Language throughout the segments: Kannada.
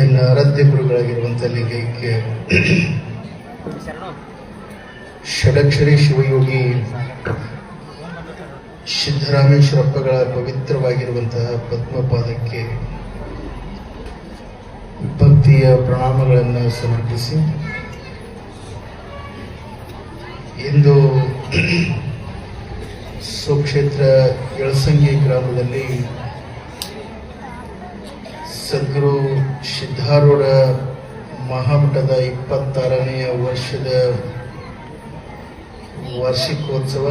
ಎನ್ನ ಆರಾಧ್ಯ ಗುರುಗಳಾಗಿರುವಂಥ ಲಿಂಗೈಕ್ಯ ಷಡಕ್ಷರಿ ಶಿವಯೋಗಿ ಸಿದ್ದರಾಮೇಶ್ವರಪ್ಪಗಳ ಪವಿತ್ರವಾಗಿರುವಂತಹ ಪದ್ಮಪಾದಕ್ಕೆ ಭಕ್ತಿಯ ಪ್ರಣಾಮಗಳನ್ನು ಸಮರ್ಪಿಸಿ ಇಂದು ಸುಕ್ಷೇತ್ರ ಯಳಸಂಗಿ ಗ್ರಾಮದಲ್ಲಿ ಸದ್ಗುರು ಸಿದ್ಧಾರೂಢ ಮಹಾಮಠದ 26ನೇ ವರ್ಷದ ವಾರ್ಷಿಕೋತ್ಸವ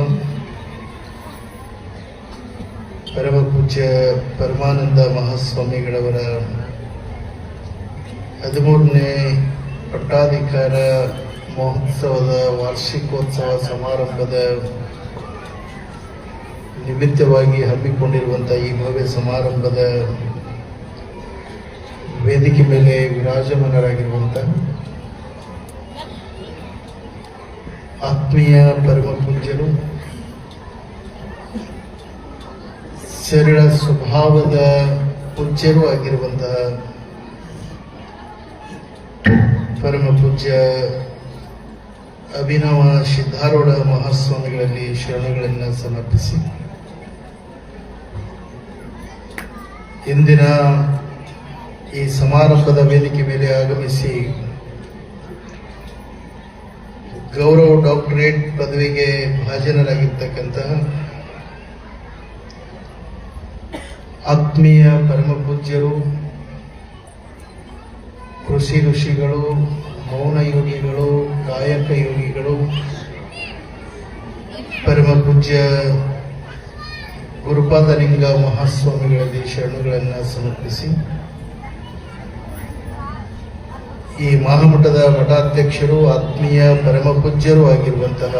ಪರಮ ಪೂಜ್ಯ ಪರಮಾನಂದ ಮಹಾಸ್ವಾಮಿಗಳವರ 13ನೇ ಪಟ್ಟಾಧಿಕಾರ ಮಹೋತ್ಸವದ ವಾರ್ಷಿಕೋತ್ಸವ ಸಮಾರಂಭದ ನಿಮಿತ್ತವಾಗಿ ಹಮ್ಮಿಕೊಂಡಿರುವಂತಹ ಈ ಭವ್ಯ ಸಮಾರಂಭದ ವೇದಿಕೆ ಮೇಲೆ ವಿರಾಜಮಾನರಾಗಿರುವಂತಹ ಆತ್ಮೀಯ ಪರಮ ಪೂಜ್ಯರು, ಸರಳ ಸ್ವಭಾವದ ಪೂಜ್ಯರು ಆಗಿರುವಂತಹ ಪರಮ ಪೂಜ್ಯ ಅಭಿನವ ಸಿದ್ಧಾರೂಢ ಮಹಾಸ್ವಾಮಿಗಳಲ್ಲಿ ಶರಣಗಳನ್ನು ಸಮರ್ಪಿಸಿ ಇಂದಿನ ಈ ಸಮಾರಂಭದ ವೇದಿಕೆ ಮೇಲೆ ಆಗಮಿಸಿ ಗೌರವ ಡಾಕ್ಟರೇಟ್ ಪದವಿಗೆ ಭಾಜನರಾಗಿರ್ತಕ್ಕಂತಹ ಆತ್ಮೀಯ ಪರಮ ಪೂಜ್ಯರು, ಕೃಷಿ ಋಷಿಗಳು, ಮೌನ ಯೋಗಿಗಳು, ಕಾಯಕ ಯೋಗಿಗಳು, ಪರಮ ಪೂಜ್ಯ ಗುರುಪಾದಲಿಂಗ ಮಹಾಸ್ವಾಮಿಗಳಲ್ಲಿ ಶರಣುಗಳನ್ನು ಸಮರ್ಪಿಸಿ ಈ ಮಹಾಮಠದ ಮಠಾಧ್ಯಕ್ಷರು, ಆತ್ಮೀಯ ಪರಮ ಪೂಜ್ಯರು ಆಗಿರುವಂತಹ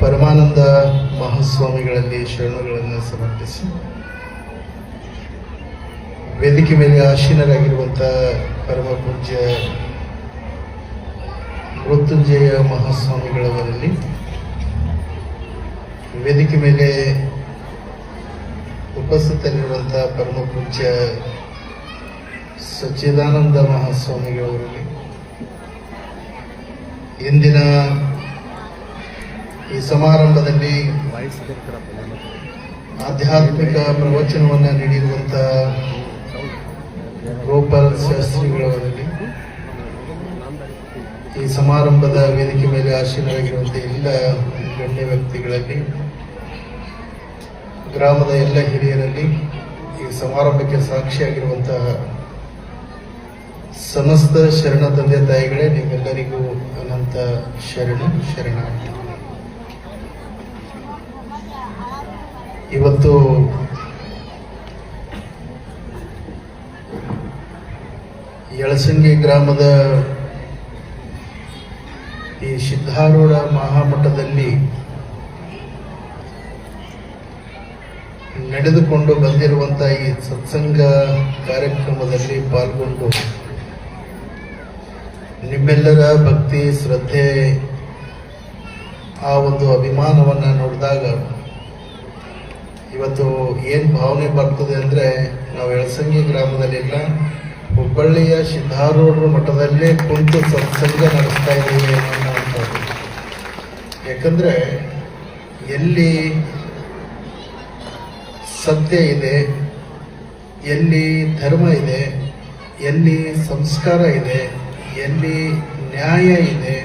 ಪರಮಾನಂದ ಮಹಾಸ್ವಾಮಿಗಳಲ್ಲಿ ಶರಣುಗಳನ್ನು ಸಮರ್ಪಿಸಿ ವೇದಿಕೆ ಮೇಲೆ ಆಸೀನರಾಗಿರುವಂತಹ ಪರಮ ಪೂಜ್ಯ ಮೃತ್ಯುಂಜಯ ಮಹಾಸ್ವಾಮಿಗಳವರಲ್ಲಿ, ವೇದಿಕೆ ಮೇಲೆ ಉಪಸ್ಥಿತರಿರುವಂತಹ ಪರಮ ಪೂಜ್ಯ ಸಚ್ಚಿದಾನಂದ ಮಹಾಸ್ವಾಮಿಗಳವರಲ್ಲಿ, ಇಂದಿನ ಈ ಸಮಾರಂಭದಲ್ಲಿ ಆಧ್ಯಾತ್ಮಿಕ ಪ್ರವಚನವನ್ನು ನೀಡಿರುವಂತಹ ಗೋಪಾಲ ಶಾಸ್ತ್ರಿಗಳವರಲ್ಲಿ, ಈ ಸಮಾರಂಭದ ವೇದಿಕೆ ಮೇಲೆ ಆಸೀನರಾಗಿರುವಂತಹ ಎಲ್ಲ ಗಣ್ಯ ವ್ಯಕ್ತಿಗಳಲ್ಲಿ, ಗ್ರಾಮದ ಎಲ್ಲ ಹಿರಿಯರಲ್ಲಿ, ಈ ಸಮಾರಂಭಕ್ಕೆ ಸಾಕ್ಷಿಯಾಗಿರುವಂತಹ ಸಮಸ್ತ ಶರಣ ತಂದೆ ತಾಯಿಗಳೇ, ನಿಮ್ಮೆಲ್ಲರಿಗೂ ಅನಂತ ಶರಣಾರ್ಥಿ. ಇವತ್ತು ಯಳಸಂಗಿ ಗ್ರಾಮದ ಈ ಸಿದ್ಧಾರೂಢ ಮಹಾಮಠದಲ್ಲಿ ನಡೆದುಕೊಂಡು ಬಂದಿರುವಂತಹ ಈ ಸತ್ಸಂಗ ಕಾರ್ಯಕ್ರಮದಲ್ಲಿ ಪಾಲ್ಗೊಂಡು ನಿಮ್ಮೆಲ್ಲರ ಭಕ್ತಿ ಶ್ರದ್ಧೆ ಆ ಒಂದು ಅಭಿಮಾನವನ್ನು ನೋಡಿದಾಗ ಇವತ್ತು ಏನು ಭಾವನೆ ಬರ್ತದೆ ಅಂದರೆ, ನಾವು ಯಳಸಂಗಿ ಗ್ರಾಮದಲ್ಲಿಲ್ಲ, ಹುಬ್ಬಳ್ಳಿಯ ಸಿದ್ಧಾರೂಢರ ಮಠದಲ್ಲೇ ಕುಂತು ಸತ್ಸಂಗ ನಡೆಸ್ತಾ ಇದ್ದೀವಿ ಅನ್ನೋಂಥದ್ದು. ಯಾಕಂದರೆ ಎಲ್ಲಿ ಸತ್ಯ ಇದೆ, ಎಲ್ಲಿ ಧರ್ಮ ಇದೆ, ಎಲ್ಲಿ ಸಂಸ್ಕಾರ ಇದೆ, ಎಲ್ಲಿ ನ್ಯಾಯ ಇದೆ,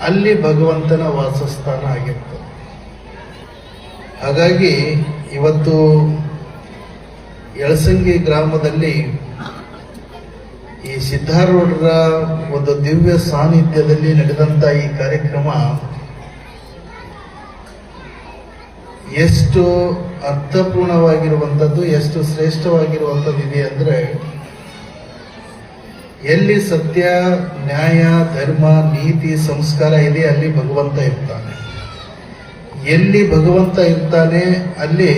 ಅಲ್ಲಿ ಭಗವಂತನ ವಾಸಸ್ಥಾನ ಆಗಿರ್ತದೆ. ಹಾಗಾಗಿ ಇವತ್ತು ಯಳಸಂಗಿ ಗ್ರಾಮದಲ್ಲಿ ಈ ಸಿದ್ಧಾರೂಢರ ಒಂದು ದಿವ್ಯ ಸಾನ್ನಿಧ್ಯದಲ್ಲಿ ನಡೆದಂಥ ಈ ಕಾರ್ಯಕ್ರಮ ಎಷ್ಟು ಅರ್ಥಪೂರ್ಣವಾಗಿರುವಂಥದ್ದು, ಎಷ್ಟು ಶ್ರೇಷ್ಠವಾಗಿರುವಂಥದ್ದು ಇದೆ ಅಂದರೆ, ಎಲ್ಲಿ ಸತ್ಯ, ನ್ಯಾಯ, ಧರ್ಮ, ನೀತಿ, ಸಂಸ್ಕಾರ ಇದೆ ಅಲ್ಲಿ ಭಗವಂತ ಇರ್ತಾನೆ. ಎಲ್ಲಿ ಭಗವಂತ ಇರ್ತಾನೆ ಅಲ್ಲಿ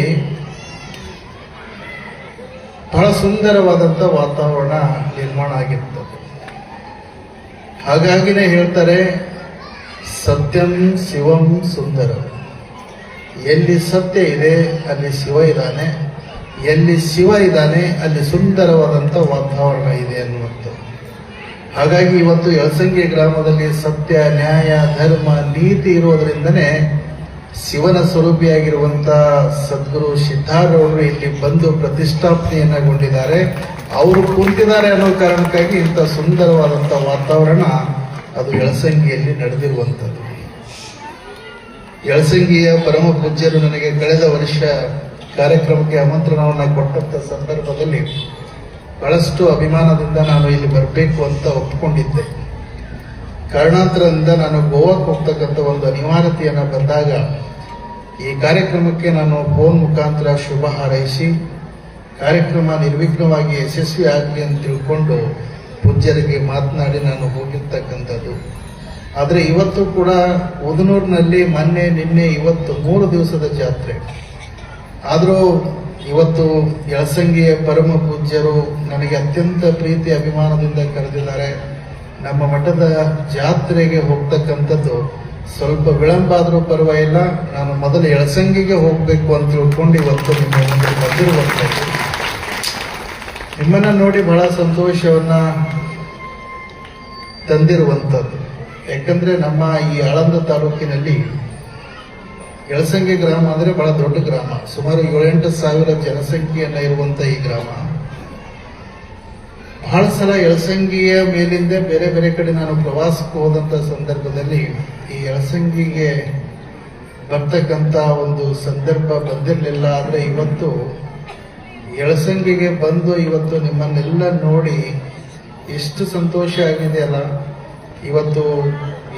ಬಹಳ ಸುಂದರವಾದಂಥ ವಾತಾವರಣ ನಿರ್ಮಾಣ ಆಗಿರ್ತದೆ. ಹಾಗಾಗಿನೇ ಹೇಳ್ತಾರೆ, ಸತ್ಯಂ ಶಿವಂ ಸುಂದರಂ. ಎಲ್ಲಿ ಸತ್ಯ ಇದೆ ಅಲ್ಲಿ ಶಿವ ಇದ್ದಾನೆ, ಎಲ್ಲಿ ಶಿವ ಇದ್ದಾನೆ ಅಲ್ಲಿ ಸುಂದರವಾದಂಥ ವಾತಾವರಣ ಇದೆ ಅನ್ನುವಂಥದ್ದು. ಹಾಗಾಗಿ ಇವತ್ತು ಯಳಸಂಗಿ ಗ್ರಾಮದಲ್ಲಿ ಸತ್ಯ, ನ್ಯಾಯ, ಧರ್ಮ, ನೀತಿ ಇರುವುದರಿಂದನೇ ಶಿವನ ಸ್ವರೂಪಿಯಾಗಿರುವಂತ ಸದ್ಗುರು ಸಿದ್ಧಾರೂಢರು ಇಲ್ಲಿ ಬಂದು ಪ್ರತಿಷ್ಠಾಪನೆಯನ್ನಗೊಂಡಿದ್ದಾರೆ. ಅವರು ಕುಂತಿದ್ದಾರೆ ಅನ್ನೋ ಕಾರಣಕ್ಕಾಗಿ ಇಂಥ ಸುಂದರವಾದಂಥ ವಾತಾವರಣ ಅದು ಯಳಸಂಗಿಯಲ್ಲಿ ನಡೆದಿರುವಂಥದ್ದು. ಯಳಸಂಗಿಯ ಪರಮ ಪೂಜ್ಯರು ನನಗೆ ಕಳೆದ ವರ್ಷ ಕಾರ್ಯಕ್ರಮಕ್ಕೆ ಆಮಂತ್ರಣವನ್ನು ಕೊಟ್ಟಂತ ಸಂದರ್ಭದಲ್ಲಿ ಬಹಳಷ್ಟು ಅಭಿಮಾನದಿಂದ ನಾನು ಇಲ್ಲಿ ಬರಬೇಕು ಅಂತ ಒಪ್ಪಿಕೊಂಡಿದ್ದೆ. ಕಾರಣಾಂತರದಿಂದ ನಾನು ಗೋವಾಕ್ಕೆ ಹೋಗ್ತಕ್ಕಂಥ ಒಂದು ಅನಿವಾರ್ಯತೆಯನ್ನು ಬಂದಾಗ ಈ ಕಾರ್ಯಕ್ರಮಕ್ಕೆ ನಾನು ಫೋನ್ ಮುಖಾಂತರ ಶುಭ ಹಾರೈಸಿ ಕಾರ್ಯಕ್ರಮ ನಿರ್ವಿಘ್ನವಾಗಿ ಯಶಸ್ವಿ ಆಗಲಿ ಅಂತ ತಿಳ್ಕೊಂಡು ಪೂಜ್ಯರಿಗೆ ಮಾತನಾಡಿ ನಾನು ಹೋಗಿರ್ತಕ್ಕಂಥದ್ದು. ಆದರೆ ಇವತ್ತು ಕೂಡ ಉದನೂರಿನಲ್ಲಿ ಮೊನ್ನೆ, ನಿನ್ನೆ, ಇವತ್ತು 3 ದಿವಸದ ಜಾತ್ರೆ. ಆದರೂ ಇವತ್ತು ಯಳಸಂಗಿಯ ಪರಮ ಪೂಜ್ಯರು ನನಗೆ ಅತ್ಯಂತ ಪ್ರೀತಿ ಅಭಿಮಾನದಿಂದ ಕರೆದಿದ್ದಾರೆ. ನಮ್ಮ ಮಠದ ಜಾತ್ರೆಗೆ ಹೋಗ್ತಕ್ಕಂಥದ್ದು ಸ್ವಲ್ಪ ವಿಳಂಬ ಆದರೂ ಪರವಾಗಿಲ್ಲ, ನಾನು ಮೊದಲು ಯಳಸಂಗಿಗೆ ಹೋಗಬೇಕು ಅಂತ ತಿಳ್ಕೊಂಡು ಇವತ್ತು ನಿಮ್ಮ ಮುಂದೆ ಬಂದಿರುವಂಥದ್ದು. ನಿಮ್ಮನ್ನ ನೋಡಿ ಬಹಳ ಸಂತೋಷವನ್ನ ತಂದಿರುವಂಥದ್ದು. ಯಾಕಂದ್ರೆ ನಮ್ಮ ಈ ಆಳಂದ ತಾಲೂಕಿನಲ್ಲಿ ಯಳಸಂಗಿ ಗ್ರಾಮ ಅಂದ್ರೆ ಬಹಳ ದೊಡ್ಡ ಗ್ರಾಮ, ಸುಮಾರು 7-8 ಸಾವಿರ ಜನಸಂಖ್ಯೆಯನ್ನ ಇರುವಂತ ಈ ಗ್ರಾಮ. ಬಹಳ ಸಲ ಯಳಸಂಗಿಯ ಮೇಲಿಂದ ಬೇರೆ ಬೇರೆ ಕಡೆ ನಾನು ಪ್ರವಾಸಕ್ಕೆ ಹೋದಂತ ಸಂದರ್ಭದಲ್ಲಿ ಈ ಯಳಸಂಗಿಗೆ ಬರ್ತಕ್ಕಂತ ಒಂದು ಸಂದರ್ಭ ಬಂದಿರಲಿಲ್ಲ. ಆದ್ರೆ ಇವತ್ತು ಯಳಸಂಗಿಗೆ ಬಂದು ಇವತ್ತು ನಿಮ್ಮನ್ನೆಲ್ಲ ನೋಡಿ ಎಷ್ಟು ಸಂತೋಷ ಆಗಿದೆ ಅಲ್ಲ. ಇವತ್ತು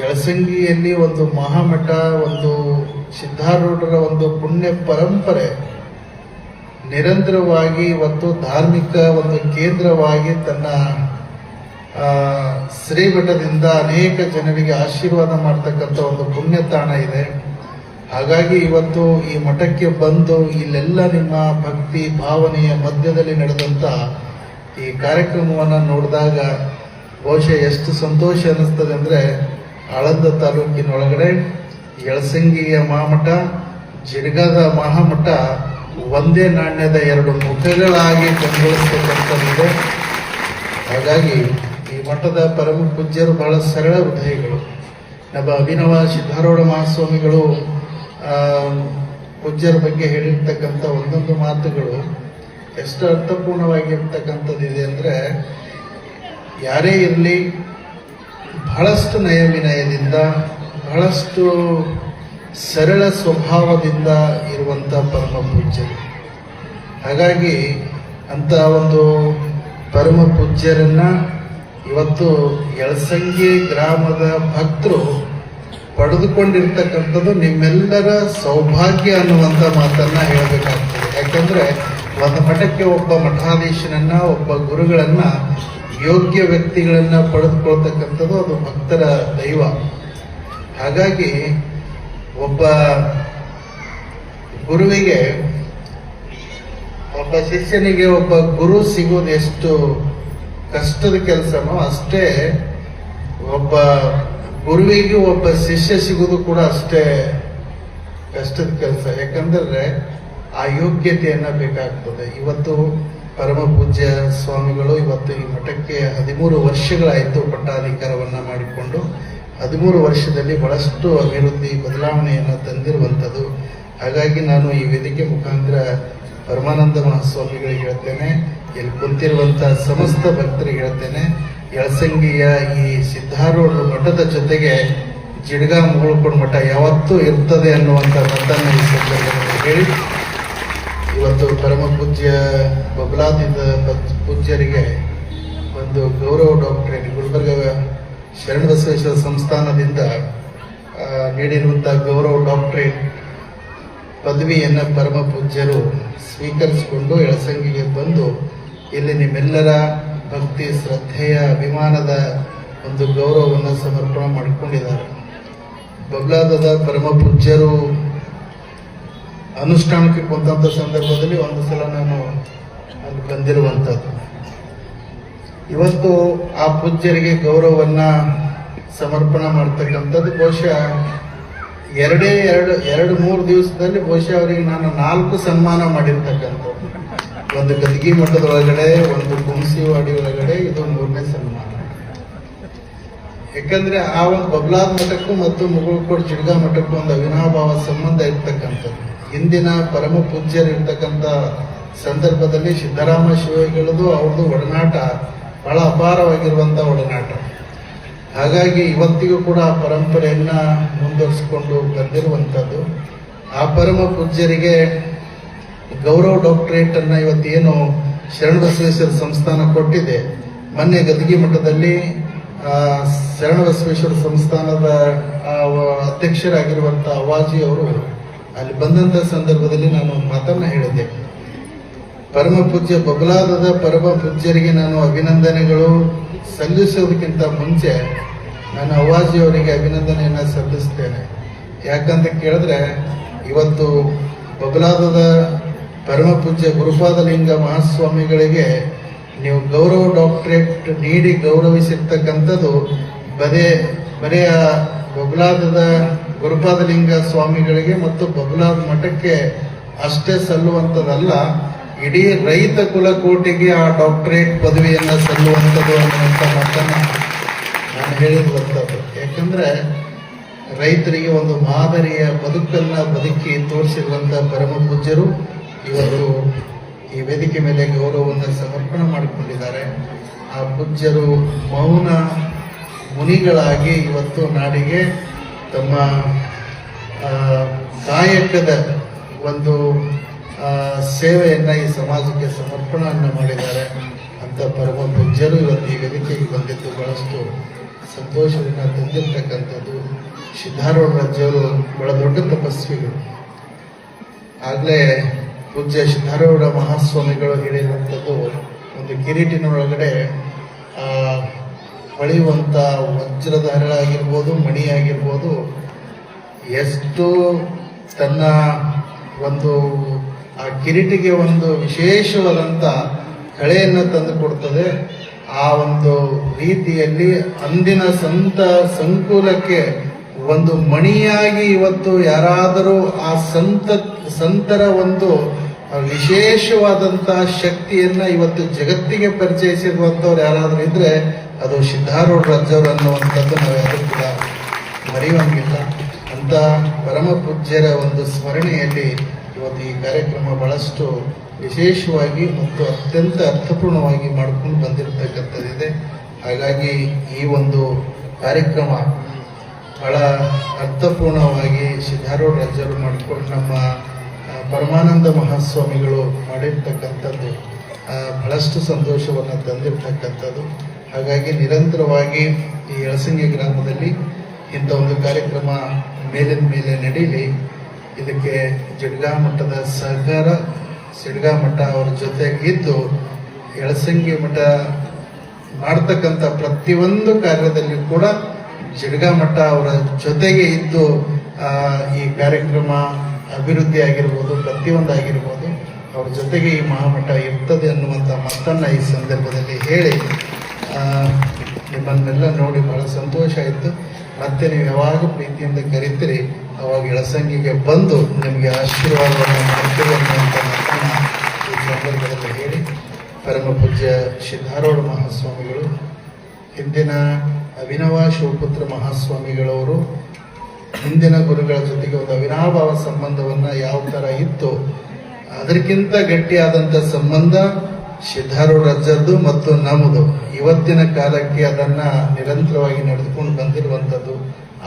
ಯಳಸಂಗಿಯಲ್ಲಿ ಒಂದು ಮಹಾಮಠ, ಒಂದು ಸಿದ್ಧಾರೂಢರ ಒಂದು ಪುಣ್ಯ ಪರಂಪರೆ ನಿರಂತರವಾಗಿ ಇವತ್ತು ಧಾರ್ಮಿಕ ಒಂದು ಕೇಂದ್ರವಾಗಿ ತನ್ನ ಶ್ರೀಮಠದಿಂದ ಅನೇಕ ಜನರಿಗೆ ಆಶೀರ್ವಾದ ಮಾಡ್ತಕ್ಕಂಥ ಒಂದು ಪುಣ್ಯ ತಾಣ ಇದೆ. ಹಾಗಾಗಿ ಇವತ್ತು ಈ ಮಠಕ್ಕೆ ಬಂದು ಇಲ್ಲೆಲ್ಲ ನಿಮ್ಮ ಭಕ್ತಿ ಭಾವನೆಯ ಮಧ್ಯದಲ್ಲಿ ನಡೆದಂತ ಈ ಕಾರ್ಯಕ್ರಮವನ್ನು ನೋಡಿದಾಗ ಬಹುಶಃ ಎಷ್ಟು ಸಂತೋಷ ಅನ್ನಿಸ್ತದೆ ಅಂದ್ರೆ, ಆಳಂದ ತಾಲೂಕಿನೊಳಗಡೆ ಯಳಸಂಗಿಯ ಮಹಾಮಠ, ಜಿಡ್ಗದ ಮಹಾಮಠ ಒಂದೇ ನಾಣ್ಯದ 2 ಮುಖಗಳಾಗಿ ಕಂಗೊಳಿಸ್ತಕ್ಕಂಥದ್ದಿದೆ. ಹಾಗಾಗಿ ಈ ಮಠದ ಪರಮ ಪೂಜ್ಯರು ಬಹಳ ಸರಳ ಹೃದಯಗಳು. ನಮ್ಮ ಅಭಿನವ ಸಿದ್ಧಾರೂಢ ಮಹಾಸ್ವಾಮಿಗಳು ಪೂಜ್ಯರ ಬಗ್ಗೆ ಹೇಳಿರ್ತಕ್ಕಂಥ ಒಂದೊಂದು ಮಾತುಗಳು ಎಷ್ಟು ಅರ್ಥಪೂರ್ಣವಾಗಿರ್ತಕ್ಕಂಥದ್ದಿದೆ ಅಂದ್ರೆ, ಯಾರೇ ಇರಲಿ ಬಹಳಷ್ಟು ನಯ ವಿನಯದಿಂದ, ಬಹಳಷ್ಟು ಸರಳ ಸ್ವಭಾವದಿಂದ ಇರುವಂತ ಪರಮ ಪೂಜ್ಯರು. ಹಾಗಾಗಿ ಅಂತ ಒಂದು ಪರಮ ಪೂಜ್ಯರನ್ನ ಇವತ್ತು ಯಳಸಂಗಿ ಗ್ರಾಮದ ಭಕ್ತರು ಪಡೆದುಕೊಂಡಿರ್ತಕ್ಕಂಥದ್ದು ನಿಮ್ಮೆಲ್ಲರ ಸೌಭಾಗ್ಯ ಅನ್ನುವಂಥ ಮಾತನ್ನ ಹೇಳಬೇಕಾಗ್ತದೆ. ಯಾಕಂದ್ರೆ ಒಂದು ಮಠಕ್ಕೆ ಒಬ್ಬ ಮಠಾಧೀಶನನ್ನ, ಒಬ್ಬ ಗುರುಗಳನ್ನ, ಯೋಗ್ಯ ವ್ಯಕ್ತಿಗಳನ್ನ ಪಡೆದುಕೊಳ್ತಕ್ಕಂಥದ್ದು ಅದು ಭಕ್ತರ ದೈವ. ಹಾಗಾಗಿ ಒಬ್ಬ ಗುರುವಿಗೆ, ಒಬ್ಬ ಶಿಷ್ಯನಿಗೆ ಒಬ್ಬ ಗುರು ಸಿಗೋದು ಎಷ್ಟು ಕಷ್ಟದ ಕೆಲಸನೋ ಅಷ್ಟೇ ಒಬ್ಬ ಗುರುವಿಗೆ ಒಬ್ಬ ಶಿಷ್ಯ ಸಿಗೋದು ಕೂಡ ಅಷ್ಟೇ ಕಷ್ಟದ ಕೆಲಸ. ಯಾಕಂದ್ರೆ ಆ ಯೋಗ್ಯತೆಯನ್ನ ಬೇಕಾಗ್ತದೆ. ಇವತ್ತು ಪರಮ ಪೂಜ್ಯ ಸ್ವಾಮಿಗಳು ಇವತ್ತು ಈ ಮಠಕ್ಕೆ 13 ವರ್ಷಗಳಾಯಿತು ಪಟ್ಟಾಧಿಕಾರವನ್ನ ಮಾಡಿಕೊಂಡು. 13 ವರ್ಷದಲ್ಲಿ ಬಹಳಷ್ಟು ಅಭಿವೃದ್ಧಿ ಬದಲಾವಣೆಯನ್ನು ತಂದಿರುವಂಥದ್ದು. ಹಾಗಾಗಿ ನಾನು ಈ ವೇದಿಕೆ ಮುಖಾಂತರ ಪರಮಾನಂದ ಮಹಾಸ್ವಾಮಿಗಳಿಗೆ ಹೇಳ್ತೇನೆ, ಇಲ್ಲಿ ಕುಂತಿರುವಂತಹ ಸಮಸ್ತ ಭಕ್ತರಿಗೆ ಹೇಳ್ತೇನೆ, ಯಳಸಂಗಿಯ ಈ ಸಿದ್ಧಾರೂಢ ಮಠದ ಜೊತೆಗೆ ಜಿಡ್ಗಾ ಮುಗುಳ್ಕೋಡ್ ಮಠ ಯಾವತ್ತೂ ಇರ್ತದೆ ಅನ್ನುವಂಥ ಮಾತನ್ನು ಈ ಸಂದರ್ಭದಲ್ಲಿ ಹೇಳಿ, ಇವತ್ತು ಪರಮ ಪೂಜ್ಯ ಬಬಲಾದಿದ ಪೂಜ್ಯರಿಗೆ ಒಂದು ಗೌರವ ಡಾಕ್ಟರೇಟ್ ಗುಲ್ಬರ್ಗ ಶರಣಬಸವೇಶ್ವರ ಸಂಸ್ಥಾನದಿಂದ ನೀಡಿರುವಂತಹ ಗೌರವ ಡಾಕ್ಟರೇಟ್ ಪದವಿಯನ್ನು ಪರಮ ಪೂಜ್ಯರು ಸ್ವೀಕರಿಸಿಕೊಂಡು ಯಳಸಂಗಿಗೆ ಬಂದು ಇಲ್ಲಿ ನಿಮ್ಮೆಲ್ಲರ ಭಕ್ತಿ, ಶ್ರದ್ಧೆಯ, ಅಭಿಮಾನದ ಒಂದು ಗೌರವವನ್ನು ಸಮರ್ಪಣೆ ಮಾಡಿಕೊಂಡಿದ್ದಾರೆ. ಬಬಲಾದದ ಪರಮ ಪೂಜ್ಯರು ಅನುಷ್ಠಾನಕ್ಕೆ ಕುಂತ ಸಂದರ್ಭದಲ್ಲಿ ಒಂದು ಸಲ ನಾನು ಅಲ್ಲಿ ಬಂದಿರುವಂಥದ್ದು. ಇವತ್ತು ಆ ಪೂಜ್ಯರಿಗೆ ಗೌರವವನ್ನ ಸಮರ್ಪಣೆ ಮಾಡ್ತಕ್ಕಂಥದ್ದು ಬಹುಶಃ 2-3 ದಿವಸದಲ್ಲಿ ಬಹುಶಃ ಅವರಿಗೆ ನಾನು 4 ಸನ್ಮಾನ ಮಾಡಿರ್ತಕ್ಕಂಥದ್ದು. ಒಂದು ಗದಗಿ ಮಠದೊಳಗಡೆ, ಒಂದು ಕುಂಸಿವಾಡಿ ಒಳಗಡೆ, ಇದು 3ನೇ ಸನ್ಮಾನ. ಯಾಕಂದ್ರೆ ಆ ಒಂದು ಬಬ್ಲಾದ್ ಮಠಕ್ಕೂ ಮತ್ತು ಮುಗುಳ್ಕೋಡ್ ಜಿಡ್ಗಾ ಮಠಕ್ಕೂ ಒಂದು ಅವಿನಾಭಾವ ಸಂಬಂಧ ಇರ್ತಕ್ಕಂಥದ್ದು. ಇಂದಿನ ಪರಮ ಪೂಜ್ಯರು ಇರ್ತಕ್ಕಂಥ ಸಂದರ್ಭದಲ್ಲಿ ಸಿದ್ದರಾಮ ಶಿವಗಳದು ಅವ್ರದ್ದು ಒಡನಾಟ ಬಹಳ ಅಪಾರವಾಗಿರುವಂತ ಒಡನಾಟ. ಹಾಗಾಗಿ ಇವತ್ತಿಗೂ ಕೂಡ ಆ ಪರಂಪರೆಯನ್ನ ಮುಂದುವರಿಸಿಕೊಂಡು ಬಂದಿರುವಂಥದ್ದು. ಆ ಪರಮ ಪೂಜ್ಯರಿಗೆ ಗೌರವ ಡಾಕ್ಟರೇಟ್ ಅನ್ನ ಇವತ್ತೇನು ಶರಣಬಸವೇಶ್ವರ ಸಂಸ್ಥಾನ ಕೊಟ್ಟಿದೆ. ಮೊನ್ನೆ ಗದಗಿ ಮಠದಲ್ಲಿ ಶರಣಬಸವೇಶ್ವರ ಸಂಸ್ಥಾನದ ಅಧ್ಯಕ್ಷರಾಗಿರುವಂತಹ ಅವಾಜಿ ಅವರು ಅಲ್ಲಿ ಬಂದಂತ ಸಂದರ್ಭದಲ್ಲಿ ನಾನು ಒಂದು ಮಾತನ್ನ ಹೇಳಿದ್ದೆ. ಪರಮ ಪೂಜ್ಯ ಬಬಲಾದದ ಪರಮ ಪೂಜ್ಯರಿಗೆ ನಾನು ಅಭಿನಂದನೆಗಳು ಸಲ್ಲಿಸೋದಕ್ಕಿಂತ ಮುಂಚೆ ನಾನು ಅವಾಜಿ ಅವರಿಗೆ ಅಭಿನಂದನೆಯನ್ನ ಸಲ್ಲಿಸ್ತೇನೆ. ಯಾಕಂತ ಕೇಳಿದ್ರೆ ಇವತ್ತು ಬಬಲಾದದ ಪರಮ ಪೂಜ್ಯ ಗುರುಪಾದಲಿಂಗ ಮಹಾಸ್ವಾಮಿಗಳಿಗೆ ನೀವು ಗೌರವ ಡಾಕ್ಟರೇಟ್ ನೀಡಿ ಗೌರವಿಸಿರ್ತಕ್ಕಂಥದ್ದು ಬರೇ ಬಬಲಾದದ ಗುರುಪಾದಲಿಂಗ ಸ್ವಾಮಿಗಳಿಗೆ ಮತ್ತು ಬಬಲಾದ ಮಠಕ್ಕೆ ಅಷ್ಟೇ ಸಲ್ಲುವಂಥದ್ದಲ್ಲ, ಇಡೀ ರೈತ ಕುಲಕೋಟಿಗೆ ಆ ಡಾಕ್ಟರೇಟ್ ಪದವಿಯನ್ನ ಸಲ್ಲುವಂಥದ್ದು ಅನ್ನುವಂಥ ಮಾತನ್ನ ನಾನು ಹೇಳಿರುವಂಥದ್ದು. ಯಾಕಂದ್ರೆ ರೈತರಿಗೆ ಒಂದು ಮಾದರಿಯ ಬದುಕನ್ನ ಬದುಕಿ ತೋರಿಸಿರುವಂತ ಪರಮ ಪೂಜ್ಯರು ಇವತ್ತು ಈ ವೇದಿಕೆ ಮೇಲೆ ಗೌರವವನ್ನು ಸಮರ್ಪಣೆ ಮಾಡಿಕೊಂಡಿದ್ದಾರೆ. ಆ ಪೂಜ್ಯರು ಮೌನ ಮುನಿಗಳಾಗಿ ಇವತ್ತು ನಾಡಿಗೆ ತಮ್ಮ ಕಾಯಕದ ಒಂದು ಸೇವೆಯನ್ನ ಈ ಸಮಾಜಕ್ಕೆ ಸಮರ್ಪಣೆಯನ್ನು ಮಾಡಿದ್ದಾರೆ ಅಂತ ಪರಮ ಪೂಜ್ಯರು ಇವತ್ತು ಈ ವೇದಿಕೆಗೆ ಬಂದಿದ್ದು ಬಹಳಷ್ಟು ಸಂತೋಷದಿಂದ ತಂದಿರ್ತಕ್ಕಂಥದ್ದು. ಸಿದ್ಧಾರೂಢ ರಾಜ್ಯವರು ಬಹಳ ದೊಡ್ಡ ತಪಸ್ವಿಗಳು. ಆಗ್ಲೇ ಪೂಜ್ಯ ಸಿದ್ಧಾರೂಢ ಮಹಾಸ್ವಾಮಿಗಳು ಹೇಳಿರುವಂಥದ್ದು, ಒಂದು ಕಿರೀಟಿನೊಳಗಡೆ ಹೊಳೆಯುವಂತ ವಜ್ರದ ಹರಳ ಆಗಿರ್ಬೋದು, ಮಣಿ ಆಗಿರ್ಬೋದು, ಎಷ್ಟು ತನ್ನ ಒಂದು ಆ ಕಿರೀಟಿಗೆ ಒಂದು ವಿಶೇಷವಾದಂತ ಕಳೆಯನ್ನು ತಂದು ಕೊಡ್ತದೆ. ಆ ಒಂದು ರೀತಿಯಲ್ಲಿ ಅಂದಿನ ಸಂಕುಲಕ್ಕೆ ಒಂದು ಮಣಿಯಾಗಿ ಇವತ್ತು ಯಾರಾದರೂ ಆ ಸಂತರ ಒಂದು ವಿಶೇಷವಾದಂತಹ ಶಕ್ತಿಯನ್ನ ಇವತ್ತು ಜಗತ್ತಿಗೆ ಪರಿಚಯಿಸಿರುವಂತವ್ರು ಯಾರಾದ್ರೂ ಇದ್ರೆ ಅದು ಸಿದ್ಧಾರೂಢ ರಾಜ್ಯವರು ಅನ್ನುವಂಥದ್ದು ನಾವು ಯಾರು ಕೂಡ ಮರೆಯುವಂಗಿಲ್ಲ. ಅಂತ ಪರಮ ಪೂಜ್ಯರ ಒಂದು ಸ್ಮರಣೆಯಲ್ಲಿ ಇವತ್ತು ಈ ಕಾರ್ಯಕ್ರಮ ಬಹಳಷ್ಟು ವಿಶೇಷವಾಗಿ ಮತ್ತು ಅತ್ಯಂತ ಅರ್ಥಪೂರ್ಣವಾಗಿ ಮಾಡಿಕೊಂಡು ಬಂದಿರತಕ್ಕಂಥದ್ದಿದೆ. ಹಾಗಾಗಿ ಈ ಒಂದು ಕಾರ್ಯಕ್ರಮ ಬಹಳ ಅರ್ಥಪೂರ್ಣವಾಗಿ ಸಿದ್ಧಾರೂಢ ರಾಜ್ಯರು ಮಾಡಿಕೊಂಡು ನಮ್ಮ ಪರಮಾನಂದ ಮಹಾಸ್ವಾಮಿಗಳು ಮಾಡಿರ್ತಕ್ಕಂಥದ್ದು ಬಹಳಷ್ಟು ಸಂತೋಷವನ್ನು ತಂದಿರತಕ್ಕಂಥದ್ದು. ಹಾಗಾಗಿ ನಿರಂತರವಾಗಿ ಈ ಯಳಸಂಗಿ ಗ್ರಾಮದಲ್ಲಿ ಇಂಥ ಒಂದು ಕಾರ್ಯಕ್ರಮ ಮೇಲಿನ ಮೇಲೆ ನಡೀಲಿ. ಇದಕ್ಕೆ ಜಿಡ್ಗಾ ಮಠದ ಸಹಕಾರ, ಸಿಡ್ಗಾ ಮಠ ಅವರ ಜೊತೆಗಿದ್ದು ಯಳಸಂಗಿ ಮಠ ಮಾಡ್ತಕ್ಕಂಥ ಪ್ರತಿಯೊಂದು ಕಾರ್ಯದಲ್ಲಿ ಕೂಡ ಜಿಡ್ಗಾ ಮಠ ಅವರ ಜೊತೆಗೆ ಇದ್ದು ಈ ಕಾರ್ಯಕ್ರಮ ಅಭಿವೃದ್ಧಿ ಆಗಿರ್ಬೋದು, ಪ್ರತಿಯೊಂದಾಗಿರ್ಬೋದು ಅವ್ರ ಜೊತೆಗೆ ಈ ಮಹಾಮಠ ಇರ್ತದೆ ಅನ್ನುವಂಥ ಮಾತನ್ನ ಈ ಸಂದರ್ಭದಲ್ಲಿ ಹೇಳಿ ನಿಮ್ಮನ್ನೆಲ್ಲ ನೋಡಿ ಬಹಳ ಸಂತೋಷ ಆಯಿತು. ಮತ್ತೆ ನೀವು ಯಾವಾಗ ಪ್ರೀತಿಯಿಂದ ಕರೀತೀರಿ ಅವಾಗ ಯಳಸಂಗಿಗೆ ಬಂದು ನಿಮಗೆ ಆಶೀರ್ವಾದವನ್ನು ಮಾಡ್ತೀವಿ ಅನ್ನುವಂಥ ಮಾತನ್ನ ಈ ಸಂದರ್ಭದಲ್ಲಿ ಹೇಳಿ, ಪರಮ ಪೂಜ್ಯ ಸಿದ್ಧಾರೂಢ ಮಹಾಸ್ವಾಮಿಗಳು ಹಿಂದಿನ ಅಭಿನವ ಶಿವಪುತ್ರ ಮಹಾಸ್ವಾಮಿಗಳವರು ಹಿಂದಿನ ಗುರುಗಳ ಜೊತೆಗೆ ಒಂದು ಅವಿನಾಭಾವ ಸಂಬಂಧವನ್ನ ಯಾವ ತರ ಇತ್ತು ಅದಕ್ಕಿಂತ ಗಟ್ಟಿಯಾದಂತ ಸಂಬಂಧ ಸಿದ್ಧಾರೂಢ ರಾಜ್ಯದ್ದು ಮತ್ತು ನಮ್ಮದು ಇವತ್ತಿನ ಕಾಲಕ್ಕೆ ಅದನ್ನ ನಿರಂತರವಾಗಿ ನಡೆದುಕೊಂಡು ಬಂದಿರುವಂತದ್ದು.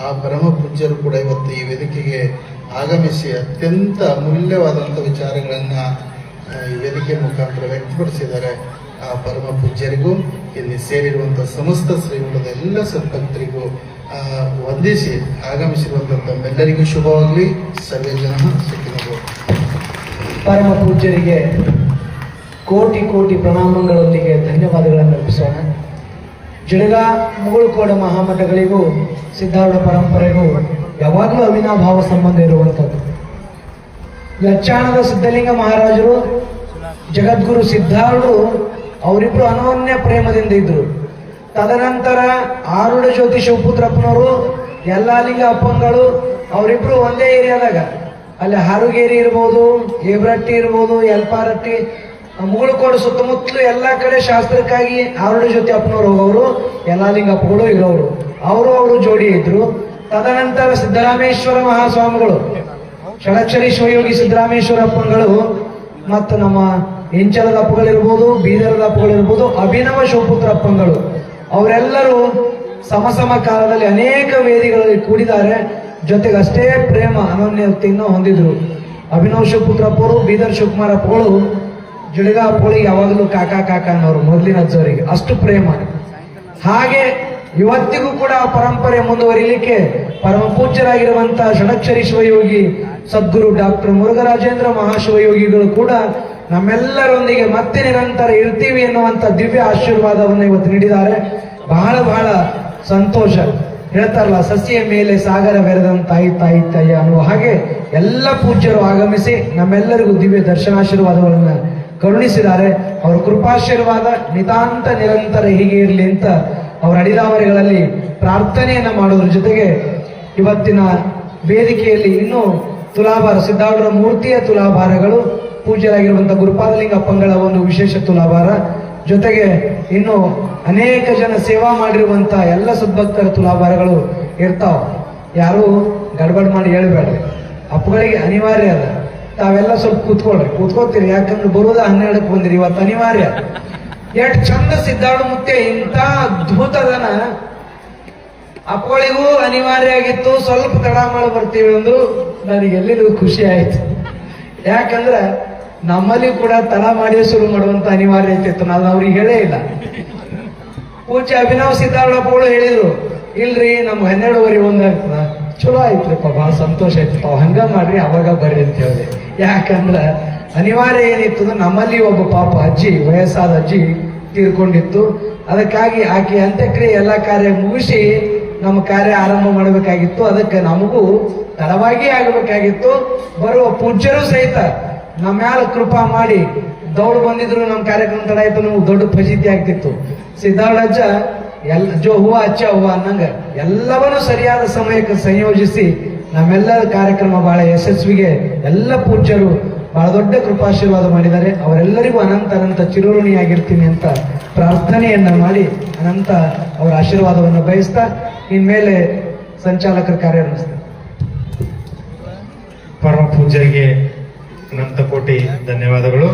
ಆ ಪರಮ ಪೂಜ್ಯರು ಕೂಡ ಇವತ್ತು ಈ ವೇದಿಕೆಗೆ ಆಗಮಿಸಿ ಅತ್ಯಂತ ಅಮೂಲ್ಯವಾದಂಥ ವಿಚಾರಗಳನ್ನ ಈ ವೇದಿಕೆ ಮುಖಾಂತರ ವ್ಯಕ್ತಪಡಿಸಿದ್ದಾರೆ. ಆ ಪರಮ ಪೂಜ್ಯರಿಗೂ ಇಲ್ಲಿ ಸೇರಿರುವಂತಹ ಸಮಸ್ತ ಶ್ರೀಮಠದ ಎಲ್ಲ ಸಂಪತ್ತರಿಗೂ ವಂದಿಸಿ ಆಗಮಿಸಿರುವಂತಹ ತಮ್ಮೆಲ್ಲರಿಗೂ ಶುಭವಾಗಲಿ. ಸರ್ವೇ ಜನ ಸುಖಿನೋ. ಪರಮ ಪೂಜ್ಯರಿಗೆ ಕೋಟಿ ಕೋಟಿ ಪ್ರಣಾಮಗಳೊಂದಿಗೆ ಧನ್ಯವಾದಗಳನ್ನು ಅರ್ಪಿಸೋಣ. ಜಿಡ್ಗಾ ಮುಗುಳುಕೋಡ ಮಹಾಮಠಗಳಿಗೂ ಸಿದ್ಧಾರೂಢ ಪರಂಪರೆಗೂ ಯಾವಾಗಲೂ ಅವಿನಾಭಾವ ಸಂಬಂಧ ಇರುವಂಥದ್ದು. ಲಚ್ಚಾಣದ ಸಿದ್ಧಲಿಂಗ ಮಹಾರಾಜರು ಜಗದ್ಗುರು ಸಿದ್ಧಾರೂಢರು ಅವರಿಬ್ರು ಅನನ್ಯ ಪ್ರೇಮದಿಂದ ಇದ್ರು. ತದನಂತರ ಆರುಢ ಜ್ಯೋತಿ ಶಿವಪುತ್ರಪ್ಪನವರು ಯಲ್ಲಾಲಿಂಗ ಅಪ್ಪಂಗಳು ಅವರಿಬ್ರು ಒಂದೇ ಏರಿಯಾದಾಗ ಅಲ್ಲಿ ಹಾರುಗೇರಿ ಇರ್ಬೋದು, ಏಬ್ರಟ್ಟಿ ಇರ್ಬೋದು, ಯಲ್ಪಾರಟ್ಟಿ ಮುಗುಳುಕೋಡು ಸುತ್ತಮುತ್ತಲು ಎಲ್ಲಾ ಕಡೆ ಶಾಸ್ತ್ರಕ್ಕಾಗಿ ಆರುಡ ಜೊತೆ ಅಪ್ಪನವ್ರು ಹೋಗೋರು, ಯಲ್ಲಾಲಿಂಗಪ್ಪಗಳು ಇರೋರು, ಅವರು ಜೋಡಿ ಇದ್ರು. ತದನಂತರ ಸಿದ್ದರಾಮೇಶ್ವರ ಮಹಾಸ್ವಾಮಿಗಳು, ಷಡಕ್ಷರಿ ಶಿವಯೋಗಿ ಸಿದ್ದರಾಮೇಶ್ವರ ಅಪ್ಪಗಳು ಮತ್ತು ನಮ್ಮ ಇಂಚಲದ ಅಪ್ಪಗಳಿರ್ಬೋದು, ಬೀದರದ ಅಪ್ಪಗಳಿರ್ಬೋದು, ಅಭಿನವ ಶಿವಪುತ್ರ ಅಪ್ಪಗಳು, ಅವರೆಲ್ಲರೂ ಸಮ ಕಾಲದಲ್ಲಿ ಅನೇಕ ವೇದಿಗಳಲ್ಲಿ ಕೂಡಿದ್ದಾರೆ. ಜೊತೆಗೆ ಅಷ್ಟೇ ಪ್ರೇಮ ಅನನ್ಯತೆಯನ್ನು ಹೊಂದಿದ್ರು. ಅಭಿನವ್ ಶಿವಪುತ್ರಪ್ಪರು, ಬೀದರ್ ಶಿವಕುಮಾರ್ ಅಪ್ಪಗಳು ಜುಡಿಗ ಅಪ್ಪಗಳಿಗೆ ಯಾವಾಗಲೂ ಕಾಕ ಅನ್ನೋರು, ಮೊದಲಿನ ಅಜ್ಜವರಿಗೆ ಅಷ್ಟು ಪ್ರೇಮ. ಹಾಗೆ ಇವತ್ತಿಗೂ ಕೂಡ ಆ ಪರಂಪರೆ ಮುಂದುವರಿಲಿಕ್ಕೆ ಪರಮ ಪೂಜ್ಯರಾಗಿರುವಂತಹ ಷಡಕ್ಷರಿ ಶಿವಯೋಗಿ ಸದ್ಗುರು ಡಾಕ್ಟರ್ ಮುರುಘರಾಜೇಂದ್ರ ಮಹಾಶಿವಯೋಗಿಗಳು ಕೂಡ ನಮ್ಮೆಲ್ಲರೊಂದಿಗೆ ಮತ್ತೆ ನಿರಂತರ ಇರ್ತೀವಿ ಎನ್ನುವಂತ ದಿವ್ಯ ಆಶೀರ್ವಾದವನ್ನು ಇವತ್ತು ನೀಡಿದ್ದಾರೆ. ಬಹಳ ಸಂತೋಷ. ಹೇಳ್ತಾರಲ್ಲ, ಸಸಿಯ ಮೇಲೆ ಸಾಗರ ಬೆರೆದಂತ ತಾಯಿ ಅನ್ನುವ ಹಾಗೆ ಎಲ್ಲ ಪೂಜ್ಯರು ಆಗಮಿಸಿ ನಮ್ಮೆಲ್ಲರಿಗೂ ದಿವ್ಯ ದರ್ಶನಾಶೀರ್ವಾದಗಳನ್ನು ಕರುಣಿಸಿದ್ದಾರೆ. ಅವರ ಕೃಪಾಶೀರ್ವಾದ ನಿತಾಂತ ನಿರಂತರ ಹೀಗೆ ಇರಲಿ ಅಂತ ಅವರ ಅಡಿದಾವರೆಗಳಲ್ಲಿ ಪ್ರಾರ್ಥನೆಯನ್ನ ಮಾಡೋದ್ರ ಜೊತೆಗೆ ಇವತ್ತಿನ ವೇದಿಕೆಯಲ್ಲಿ ಇನ್ನೂ ತುಲಾಭಾರ, ಸಿದ್ದಾರೂಢರ ಮೂರ್ತಿಯ ತುಲಾಭಾರಗಳು, ಪೂಜ್ಯರಾಗಿರುವಂತಹ ಗುರುಪಾದಲಿಂಗಪ್ಪಂಗಳ ಒಂದು ವಿಶೇಷ ತುಲಾಭಾರ, ಜೊತೆಗೆ ಇನ್ನು ಅನೇಕ ಜನ ಸೇವಾ ಮಾಡಿರುವಂತಹ ಎಲ್ಲ ಸದ್ಭಕ್ತರ ತುಲಾಭಾರಗಳು ಇರ್ತಾವ. ಯಾರು ಗಡ್ಬಡ್ ಮಾಡಿ ಹೇಳ್ಬೇಡ್ರಿ, ಅಪ್ಪಗಳಿಗೆ ಅನಿವಾರ್ಯ ಅದ. ತಾವೆಲ್ಲ ಸ್ವಲ್ಪ ಕೂತ್ಕೋತೀರಿ, ಯಾಕಂದ್ರೆ ಬರುವುದ 12ಕ್ಕೆ ಬಂದಿರಿ, ಇವತ್ತು ಅನಿವಾರ್ಯ. ಎಷ್ಟು ಚಂದ ಸಿದ್ದಾಳು ಮುತ್ಯ ಇಂಥ ಅದ್ಭುತದನ ಅಪ್ಪಗಳಿಗೂ ಅನಿವಾರ್ಯ ಆಗಿತ್ತು. ಸ್ವಲ್ಪ ತಡ ಮಾಡಿ ಬರ್ತೀವಿ ಅಂದ್ರು ನನಗೆ ಎಲ್ಲಿಗೂ ಖುಷಿ ಆಯ್ತು. ಯಾಕಂದ್ರೆ ನಮ್ಮಲ್ಲಿ ಕೂಡ ತಡ ಮಾಡಿ ಶುರು ಮಾಡುವಂತ ಅನಿವಾರ್ಯ ಇತ್ತು. ನಾನು ಅವ್ರಿಗೆ ಹೇಳೇ ಇಲ್ಲ. ಪೂಜ್ಯ ಅಭಿನವ್ ಸಿದ್ದಾಳಪ್ಪಗಳು ಹೇಳಿದ್ರು, ಇಲ್ರಿ ನಮ್ಗೆ 12:15 ಒಂದಾಗ್ತದ. ಚಲೋ ಆಯ್ತ್ರಪ್ಪ, ಬಹಳ ಸಂತೋಷ ಆಯ್ತು, ತಾವ್ ಹಂಗ ಮಾಡ್ರಿ ಅವಾಗ ಬರ್ರಿ ಅಂತ ಹೇಳಿದೆ. ಯಾಕಂದ್ರ ಅನಿವಾರ್ಯ ಏನಿತ್ತು, ನಮ್ಮಲ್ಲಿ ಒಬ್ಬ ಪಾಪ ಅಜ್ಜಿ, ವಯಸ್ಸಾದ ಅಜ್ಜಿ ತೀರ್ಕೊಂಡಿತ್ತು. ಅದಕ್ಕಾಗಿ ಆಕೆ ಅಂತ್ಯಕ್ರಿಯೆ ಎಲ್ಲ ಕಾರ್ಯ ಮುಗಿಸಿ ನಮ್ಮ ಕಾರ್ಯ ಆರಂಭ ಮಾಡಬೇಕಾಗಿತ್ತು. ಅದಕ್ಕೆ ನಮಗೂ ತಡವಾಗಿ ಆಗಬೇಕಾಗಿತ್ತು. ಬರುವ ಪೂಜ್ಯರು ಸಹಿತ ನಮ್ಮ ಮ್ಯಾಲ ಕೃಪಾ ಮಾಡಿ ದೌಡ್ ಬಂದಿದ್ರು. ನಮ್ಮ ಕಾರ್ಯಕ್ರಮ ತಡ ಆಯ್ತು, ನಮ್ಗೆ ದೊಡ್ಡ ಫಜೀತಿ ಆಗ್ತಿತ್ತು. ಸಿದ್ದಾಳಜ್ಜ ಜೋ ಹೂವ ಅಚ್ಚ ಹೂವ ಅನ್ನಂಗ ಎಲ್ಲವನ್ನೂ ಸರಿಯಾದ ಸಮಯಕ್ಕೆ ಸಂಯೋಜಿಸಿ ನಮ್ಮೆಲ್ಲರ ಕಾರ್ಯಕ್ರಮ ಬಹಳ ಯಶಸ್ವಿಗೆ ಎಲ್ಲ ಪೂಜ್ಯರು ಬಹಳ ದೊಡ್ಡ ಕೃಪಾಶೀರ್ವಾದ ಮಾಡಿದ್ದಾರೆ. ಅವರೆಲ್ಲರಿಗೂ ಅನಂತ ಚಿರಋಣಿಯಾಗಿರ್ತೀನಿ ಅಂತ ಪ್ರಾರ್ಥನೆಯನ್ನ ಮಾಡಿ ಅನಂತ ಅವರ ಆಶೀರ್ವಾದವನ್ನು ಬಯಸ್ತಾ ಇನ್ಮೇಲೆ ಸಂಚಾಲಕರ ಕಾರ್ಯನಿರ್ವಹಿಸ್ತಾರೆ. ಪರಮ ಪೂಜ್ಯರಿಗೆ ಅನಂತ ಕೋಟಿ ಧನ್ಯವಾದಗಳು.